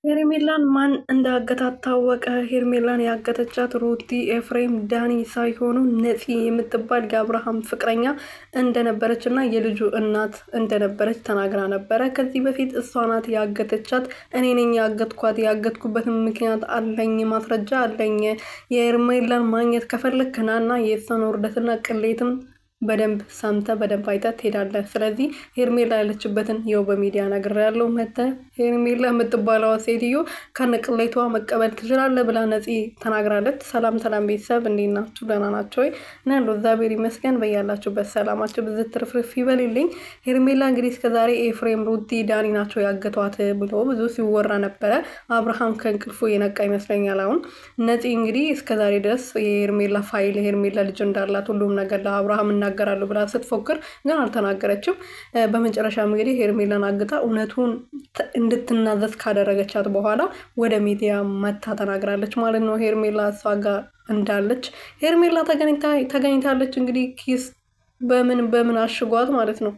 ሄርሜላን ማን እንዳገታት ታወቀ። ሄርሜላን ያገተቻት ሩቲ ኤፍሬም ዳኒ ሳይሆኑ ነፂ የምትባል የአብርሃም ፍቅረኛ እንደነበረች እና የልጁ እናት እንደነበረች ተናግራ ነበረ። ከዚህ በፊት እሷ ናት ያገተቻት። እኔ ነኝ ያገትኳት፣ ያገትኩበትን ምክንያት አለኝ፣ ማስረጃ አለኝ። የሄርሜላን ማግኘት ከፈለክ ናና የእሷን ውርደትና ቅሌትም በደንብ ሰምተ በደንብ አይተ ትሄዳለህ። ስለዚህ ሄርሜላ ያለችበትን ይኸው በሚዲያ ነግሬያለሁ። መተ ሄርሜላ የምትባለዋ ሴትዮ ከነቅሌቷ መቀበል ትችላለህ ብላ ነፂ ተናግራለች። ሰላም ሰላም ቤተሰብ እንዴት ናችሁ? ደህና ናቸው ወይ? እና ያለው እግዚአብሔር ይመስገን። በያላችሁበት ሰላማችሁ ብዝት ትርፍርፍ ይበልልኝ። ሄርሜላ እንግዲህ እስከዛሬ ኤፍሬም፣ ሩቲ፣ ዳኒ ናቸው ያገቷት ብሎ ብዙ ሲወራ ነበረ። አብርሃም ከእንቅልፉ የነቃ ይመስለኛል። አሁን ነፂ እንግዲህ እስከዛሬ ድረስ የሄርሜላ ፋይል የሄርሜላ ልጅ እንዳላት ሁሉም ነገር ለአብርሃም እናገራለሁ ብላ ስትፎክር ግን አልተናገረችም። በመጨረሻም እንግዲህ ሄርሜላን አግታ እውነቱን እንድትናዘዝ ካደረገቻት በኋላ ወደ ሚዲያ መታ ተናግራለች ማለት ነው። ሄርሜላ እሷ ጋር እንዳለች ሄርሜላ ተገኝታለች። እንግዲህ ኪስ በምን አሽጓት ማለት ነው።